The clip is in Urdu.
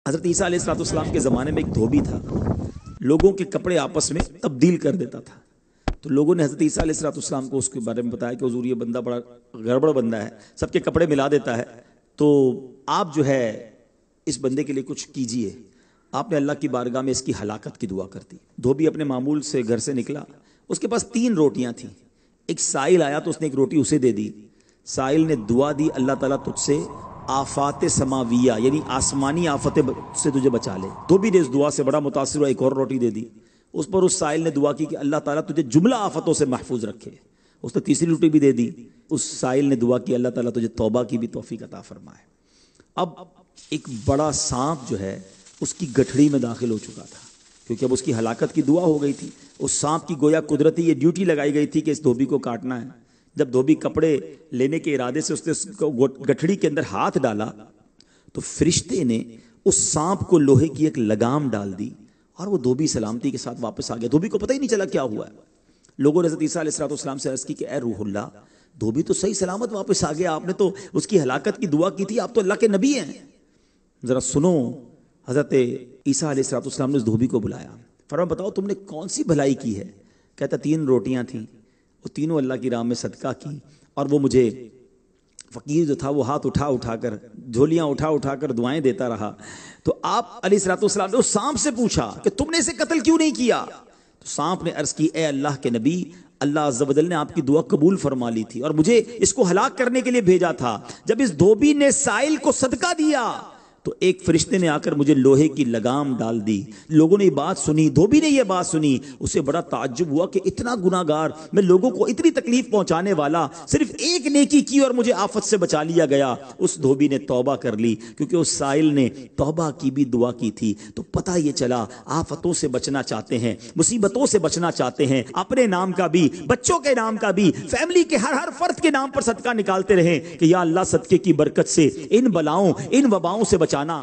حضرت عیسیٰ علیہ السلام کے زمانے میں ایک دھوبی تھا، لوگوں کے کپڑے آپس میں تبدیل کر دیتا تھا۔ تو لوگوں نے حضرت عیسیٰ علیہ السلام کو اس کے بارے میں بتایا کہ حضور یہ بندہ بڑا گڑبڑ بندہ ہے، سب کے کپڑے ملا دیتا ہے، تو آپ جو ہے اس بندے کے لیے کچھ کیجئے۔ آپ نے اللہ کی بارگاہ میں اس کی ہلاکت کی دعا کر دی۔ دھوبی اپنے معمول سے گھر سے نکلا، اس کے پاس 3 روٹیاں تھیں۔ ایک سائل آیا تو اس نے ایک روٹی اسے دے دی۔ سائل نے دعا دی، اللہ تعالیٰ تجھ سے آفات سماویہ یعنی آسمانی آفتیں سے تجھے بچا لے۔ دھوبی نے اس دعا سے بڑا متاثر ہوا، ایک اور روٹی دے دی۔ اس پر اس سائل نے دعا کی کہ اللہ تعالیٰ تجھے جملہ آفتوں سے محفوظ رکھے۔ اس نے تیسری روٹی بھی دے دی۔ اس سائل نے دعا کی اللہ تعالیٰ تجھے توبہ کی بھی توفیق عطا فرمائے۔ اب ایک بڑا سانپ جو ہے اس کی گٹھڑی میں داخل ہو چکا تھا، کیونکہ اب اس کی ہلاکت کی دعا ہو گئی تھی۔ اس سانپ کی گویا قدرتی یہ ڈیوٹی لگائی گئی تھی کہ اس دھوبی کو کاٹنا ہے۔ جب دھوبی کپڑے لینے کے ارادے سے اس نے گٹھڑی کے اندر ہاتھ ڈالا تو فرشتے نے اس سانپ کو لوہے کی ایک لگام ڈال دی اور وہ دھوبی سلامتی کے ساتھ واپس آ گیا۔ دھوبی کو پتہ ہی نہیں چلا کیا ہوا ہے۔ لوگوں نے حضرت عیسیٰ علیہ السلام سے عرض کی کہ اے روح اللہ، دھوبی تو صحیح سلامت واپس آ گیا، آپ نے تو اس کی ہلاکت کی دعا کی تھی، آپ تو اللہ کے نبی ہیں۔ ذرا سنو، حضرت عیسیٰ علیہ السلام نے اس دھوبی کو بلایا، فرمایا بتاؤ تم نے کون سی بھلائی کی ہے؟ کہتا 3 روٹیاں تھیں، وہ تینوں اللہ کی راہ میں صدقہ کی، اور وہ مجھے فقیر جو تھا وہ ہاتھ اٹھا کر جھولیاں اٹھا کر دعائیں دیتا رہا۔ تو آپ علیہ السلام نے اس سانپ سے پوچھا کہ تم نے اسے قتل کیوں نہیں کیا؟ تو سانپ نے عرض کی اے اللہ کے نبی، اللہ عز و جل نے آپ کی دعا قبول فرما لی تھی اور مجھے اس کو ہلاک کرنے کے لیے بھیجا تھا۔ جب اس دھوبی نے سائل کو صدقہ دیا تو ایک فرشتے نے آ کر مجھے لوہے کی لگام ڈال دی۔ لوگوں نے یہ بات سنی، دھوبی نے یہ بات سنی، اسے بڑا تعجب ہوا کہ اتنا گناہگار میں، لوگوں کو اتنی تکلیف پہنچانے والا، صرف ایک نیکی کی اور مجھے آفت سے بچا لیا گیا۔ اس دھوبی نے توبہ کر لی، کیونکہ اس سائل نے توبہ کی بھی دعا کی تھی۔ تو پتہ یہ چلا آفتوں سے بچنا چاہتے ہیں، مصیبتوں سے بچنا چاہتے ہیں، اپنے نام کا بھی، بچوں کے نام کا بھی، فیملی کے ہر فرد کے نام پر صدقہ نکالتے رہیں کہ یا اللہ صدقے کی برکت سے ان بلاؤں ان وباؤں سے بچانا۔